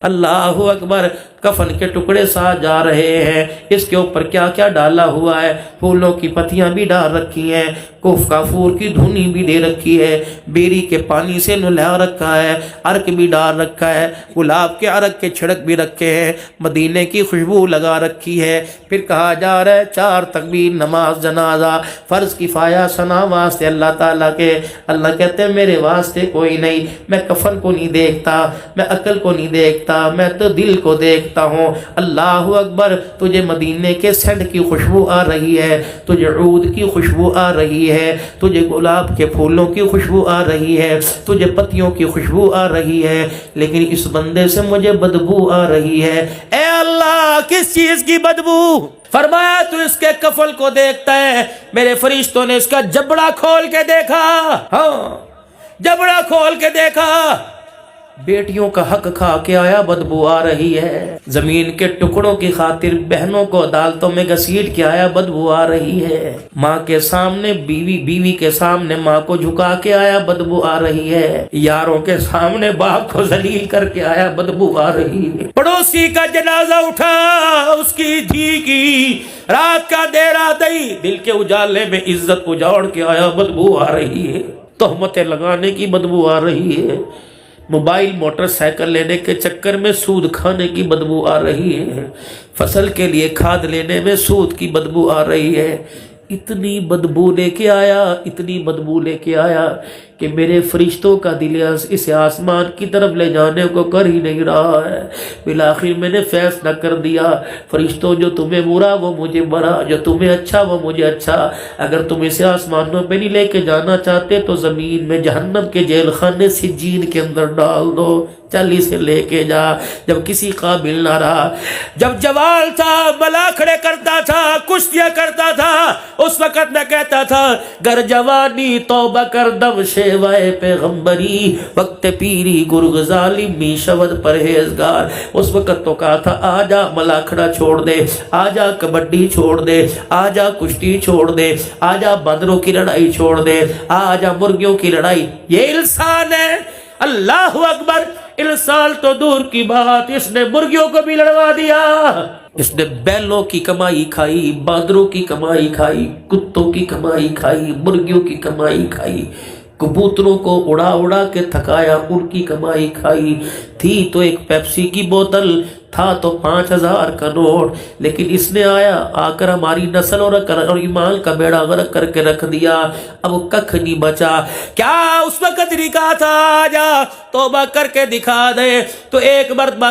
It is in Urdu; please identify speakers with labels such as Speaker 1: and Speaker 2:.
Speaker 1: اللہ اکبر، کفن کے ٹکڑے ساتھ جا رہے ہیں، اس کے اوپر کیا کیا ڈالا ہوا ہے، پھولوں کی پتیاں بھی ڈال رکھی ہیں، کافور کی دھنی بھی دے رکھی ہے، بیری کے پانی سے نلا رکھا ہے، عرق بھی ڈال رکھا ہے، گلاب کے عرق کے چھڑک بھی رکھے ہیں، مدینے کی خوشبو لگا رکھی ہے۔ پھر کہا جا رہا ہے 4 تکبیر نماز جنازہ، فرض کفایہ ثنا واسطے اللہ تعالیٰ کے۔ اللہ کہتے ہیں میرے واسطے کوئی نہیں، میں کفن کو نہیں دیکھتا، میں عقل کو نہیں دیکھتا، میں تو دل کو دیکھتا ہوں۔ اللہ اکبر، تجھے مدینے کے سینٹ کی خوشبو آ رہی ہے، تجھے عود کی خوشبو آ رہی ہے، تجھے گلاب کے پھولوں کی خوشبو آ رہی ہے، تجھے پتیوں کی خوشبو آ رہی ہے، لیکن اس بندے سے مجھے بدبو آ رہی ہے۔ اے اللہ، کس چیز کی بدبو؟ فرمایا تو اس کے کفن کو دیکھتا ہے، میرے فرشتوں نے اس کا جبڑا کھول کے دیکھا، ہاں جبڑا کھول کے دیکھا، بیٹیوں کا حق کھا کے آیا، بدبو آ رہی ہے، زمین کے ٹکڑوں کی خاطر بہنوں کو عدالتوں میں گھسیٹ کے آیا، بدبو آ رہی ہے، ماں کے سامنے بیوی کے سامنے ماں کو جھکا کے آیا، بدبو آ رہی ہے، یاروں کے سامنے باپ کو ذلیل کر کے آیا، بدبو آ رہی ہے، پڑوسی کا جنازہ اٹھا، اس کی دھی کی رات کا دیرا دئی، دل کے اجالے میں عزت اجاڑ کے آیا، بدبو آ رہی ہے، تہمتیں لگانے کی بدبو آ رہی ہے، موبائل موٹر سائیکل لینے کے چکر میں سود کھانے کی بدبو آ رہی ہے، فصل کے لیے کھاد لینے میں سود کی بدبو آ رہی ہے، اتنی بدبو لے کے آیا، اتنی بدبو لے کے آیا کہ میرے فرشتوں کا دل اسے آسمان کی طرف لے جانے کو کر ہی نہیں رہا ہے۔ بالآخر میں نے فیصلہ کر دیا، فرشتوں جو تمہیں برا وہ مجھے برا، جو تمہیں اچھا وہ مجھے اچھا، اگر تم اسے آسمانوں پہ نہیں لے کے جانا چاہتے تو زمین میں جہنم کے جیل خانے سجین کے اندر ڈال دو، چل اسے لے کے جا۔ جب کسی قابل نہ رہا، جب جوال تھا، بلا کھڑے کرتا تھا، کشتیاں کرتا تھا، اس وقت میں کہتا تھا گر جوانی توبہ کر دم شیوائے پیغمبری، وقت پیری گرگ ظالمی شود پرہیزگار۔ اس وقت تو کہا تھا آجا ملاکھڑا چھوڑ دے، آجا کبڈی چھوڑ دے، آجا کشتی چھوڑ دے، آجا بندروں کی لڑائی چھوڑ دے، آجا مرغیوں کی لڑائی۔ یہ انسان ہے، اللہ اکبر، انسان تو دور کی بات، اس نے مرغیوں کو بھی لڑوا دیا، اس نے بیلوں کی کمائی کھائی، باندروں کی کمائی کھائی، کتوں کی کمائی کھائی، مرغیوں کی کمائی کھائی، کبوتروں کو اڑا اڑا کے تھکایا، ان کی کمائی کھائی۔ تھی تو ایک پیپسی کی بوتل، تھا تو 5000 کا نوٹ، لیکن اس نے آ کر ہماری نسل اور ایمان کا بیڑا غرق کر کے رکھ دیا، اب ککھ نہیں بچا۔ کیا اس وقت نہیں کہا تھا آجا توبہ کر کے دکھا دے؟ تو ایک مرتبہ